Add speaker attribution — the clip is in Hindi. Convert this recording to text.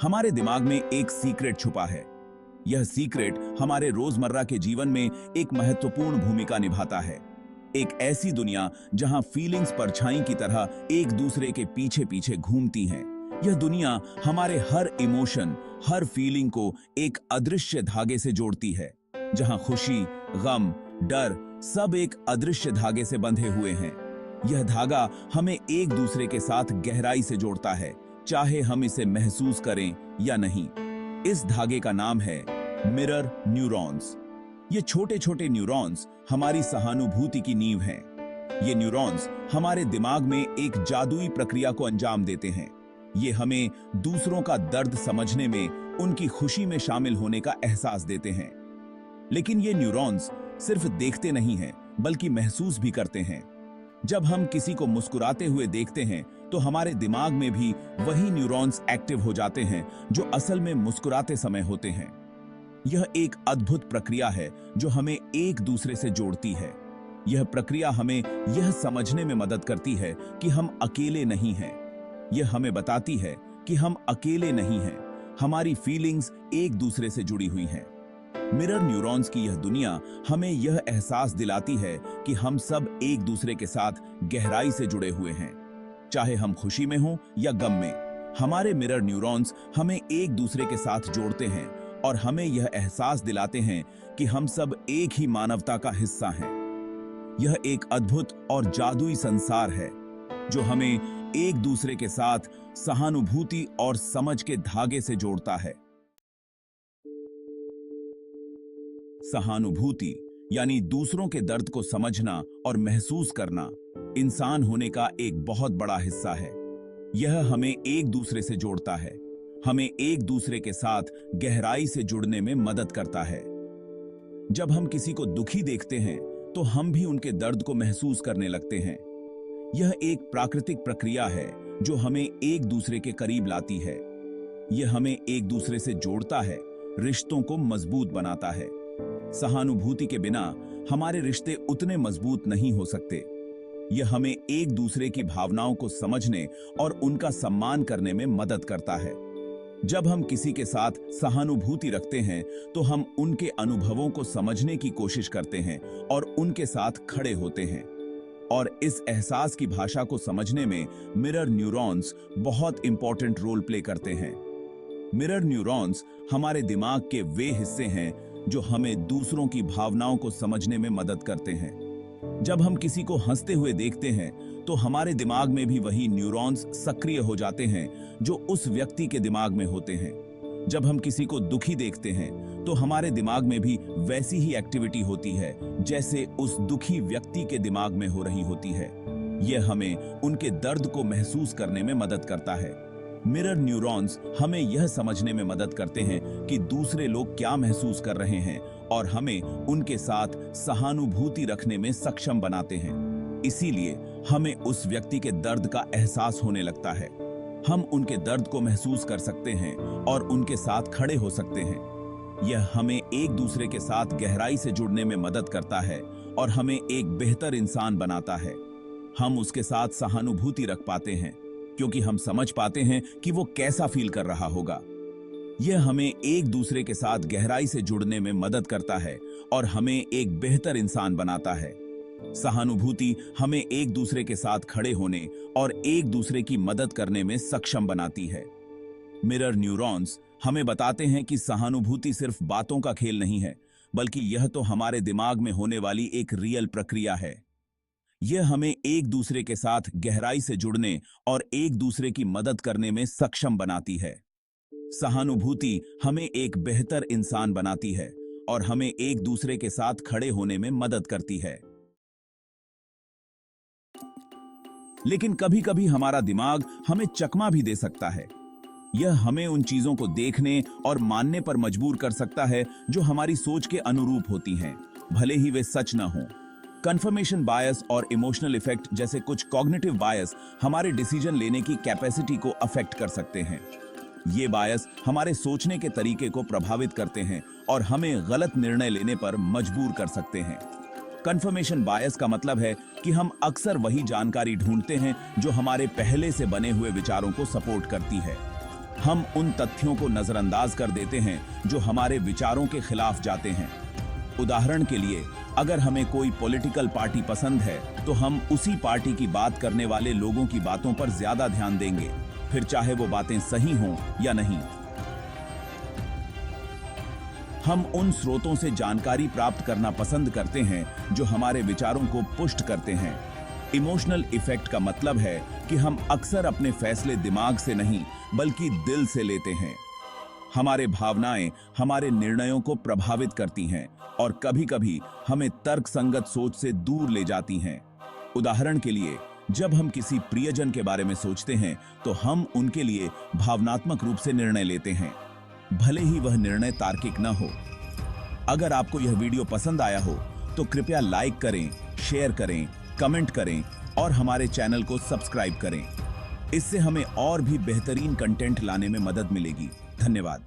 Speaker 1: हमारे दिमाग में एक सीक्रेट छुपा है। यह सीक्रेट हमारे रोजमर्रा के जीवन में एक महत्वपूर्ण भूमिका निभाता है। एक ऐसी दुनिया जहां फीलिंग्स परछाई की तरह एक दूसरे के पीछे पीछे घूमती हैं। यह दुनिया हमारे हर इमोशन, हर फीलिंग को एक अदृश्य धागे से जोड़ती है, जहां खुशी, गम, डर सब एक अदृश्य धागे से बंधे हुए हैं। यह धागा हमें एक दूसरे के साथ गहराई से जोड़ता है, चाहे हम इसे महसूस करें या नहीं। इस धागे का नाम है मिरर न्यूरॉन्स। ये छोटे छोटे न्यूरॉन्स हमारी सहानुभूति की नींव हैं। ये न्यूरॉन्स हमारे दिमाग में एक जादुई प्रक्रिया को अंजाम देते हैं। ये हमें दूसरों का दर्द समझने में, उनकी खुशी में शामिल होने का एहसास देते हैं। लेकिन ये न्यूरॉन्स सिर्फ देखते नहीं हैं, बल्कि महसूस भी करते हैं। जब हम किसी को मुस्कुराते हुए देखते हैं, तो हमारे दिमाग में भी वही न्यूरॉन्स एक्टिव हो जाते हैं जो असल में मुस्कुराते समय होते हैं। यह एक अद्भुत प्रक्रिया है जो हमें एक दूसरे से जोड़ती है। यह प्रक्रिया हमें यह समझने में मदद करती है कि हम अकेले नहीं हैं। यह हमें बताती है कि हम अकेले नहीं हैं। हमारी फीलिंग्स एक दूसरे से जुड़ी हुई हैं। मिरर न्यूरॉन्स की यह दुनिया हमें यह एहसास दिलाती है कि हम सब एक दूसरे के साथ गहराई से जुड़े हुए हैं, चाहे हम खुशी में हों या गम में। हमारे मिरर न्यूरॉन्स हमें एक दूसरे के साथ जोड़ते हैं और हमें यह एहसास दिलाते हैं कि हम सब एक ही मानवता का हिस्सा हैं। यह एक अद्भुत और जादुई संसार है जो हमें एक दूसरे के साथ सहानुभूति और समझ के धागे से जोड़ता है। सहानुभूति यानी दूसरों के दर्द को समझना और महसूस करना इंसान होने का एक बहुत बड़ा हिस्सा है। यह हमें एक दूसरे से जोड़ता है, हमें एक दूसरे के साथ गहराई से जुड़ने में मदद करता है। जब हम किसी को दुखी देखते हैं, तो हम भी उनके दर्द को महसूस करने लगते हैं। यह एक प्राकृतिक प्रक्रिया है जो हमें एक दूसरे के करीब लाती है। यह हमें एक दूसरे से जोड़ता है, रिश्तों को मजबूत बनाता है। सहानुभूति के बिना हमारे रिश्ते उतने मजबूत नहीं हो सकते। यह हमें एक दूसरे की भावनाओं को समझने और उनका सम्मान करने में मदद करता है। जब हम किसी के साथ सहानुभूति रखते हैं, तो हम उनके अनुभवों को समझने की कोशिश करते हैं और उनके साथ खड़े होते हैं। और इस एहसास की भाषा को समझने में मिरर न्यूरॉन्स बहुत इंपॉर्टेंट रोल प्ले करते हैं। मिरर न्यूरॉन्स हमारे दिमाग के वे हिस्से हैं जो हमें दूसरों की भावनाओं को समझने में मदद करते हैं। जब हम किसी को हंसते हुए देखते हैं, तो हमारे दिमाग में भी वही न्यूरॉन्स सक्रिय हो जाते हैं जो उस व्यक्ति के दिमाग में होते हैं। जब हम किसी को दुखी देखते हैं, तो हमारे दिमाग में भी वैसी ही एक्टिविटी होती है जैसे उस दुखी व्यक्ति के दिमाग में हो रही होती है। यह हमें उनके दर्द को महसूस करने में मदद करता है। मिरर न्यूरॉन्स हमें यह समझने में मदद करते हैं कि दूसरे लोग क्या महसूस कर रहे हैं और हमें उनके साथ सहानुभूति रखने में सक्षम बनाते हैं। इसीलिए हमें उस व्यक्ति के दर्द का एहसास होने लगता है। हम उनके दर्द को महसूस कर सकते हैं और उनके साथ खड़े हो सकते हैं। यह हमें एक दूसरे के साथ गहराई से जुड़ने में मदद करता है और हमें एक बेहतर इंसान बनाता है। हम उसके साथ सहानुभूति रख पाते हैं क्योंकि हम समझ पाते हैं कि वो कैसा फील कर रहा होगा। यह हमें एक दूसरे के साथ गहराई से जुड़ने में मदद करता है और हमें एक बेहतर इंसान बनाता है। सहानुभूति हमें एक दूसरे के साथ खड़े होने और एक दूसरे की मदद करने में सक्षम बनाती है। मिरर न्यूरॉन्स हमें बताते हैं कि सहानुभूति सिर्फ बातों का खेल नहीं है, बल्कि यह तो हमारे दिमाग में होने वाली एक रियल प्रक्रिया है। यह हमें एक दूसरे के साथ गहराई से जुड़ने और एक दूसरे की मदद करने में सक्षम बनाती है। सहानुभूति हमें एक बेहतर इंसान बनाती है और हमें एक दूसरे के साथ खड़े होने में मदद करती है। लेकिन कभी-कभी हमारा दिमाग हमें चकमा भी दे सकता है। यह हमें उन चीजों को देखने और मानने पर मजबूर कर सकता है जो हमारी सोच के अनुरूप होती हैं, भले ही वे सच न हों। कंफर्मेशन बायस और इमोशनल इफेक्ट जैसे कुछ कॉग्निटिव बायस हमारे डिसीजन लेने की कैपेसिटी को अफेक्ट कर सकते हैं। ये बायस हमारे सोचने के तरीके को प्रभावित करते हैं और हमें गलत निर्णय लेने पर मजबूर कर सकते हैं। कंफर्मेशन बायस का मतलब है कि हम अक्सर वही जानकारी ढूंढते हैं जो हमारे पहले से बने हुए विचारों को सपोर्ट करती है। हम उन तथ्यों को नजरअंदाज कर देते हैं जो हमारे विचारों के खिलाफ जाते हैं। उदाहरण के लिए, अगर हमें कोई पॉलिटिकल पार्टी पसंद है तो हम उसी पार्टी की बात करने वाले लोगों की बातों पर ज्यादा ध्यान देंगे, फिर चाहे वो बातें सही हों या नहीं। हम उन स्रोतों से जानकारी प्राप्त करना पसंद करते हैं जो हमारे विचारों को पुष्ट करते हैं। इमोशनल इफेक्ट का मतलब है कि हम अक्सर अपने फैसले दिमाग से नहीं बल्कि दिल से लेते हैं। हमारे भावनाएं हमारे निर्णयों को प्रभावित करती हैं और कभी-कभी हमें तर्कसंगत सोच से दूर ले जाती हैं। उदाहरण के लिए, जब हम किसी प्रियजन के बारे में सोचते हैं तो हम उनके लिए भावनात्मक रूप से निर्णय लेते हैं, भले ही वह निर्णय तार्किक न हो। अगर आपको यह वीडियो पसंद आया हो तो कृपया लाइक करें, शेयर करें, कमेंट करें और हमारे चैनल को सब्सक्राइब करें। इससे हमें और भी बेहतरीन कंटेंट लाने में मदद मिलेगी। धन्यवाद।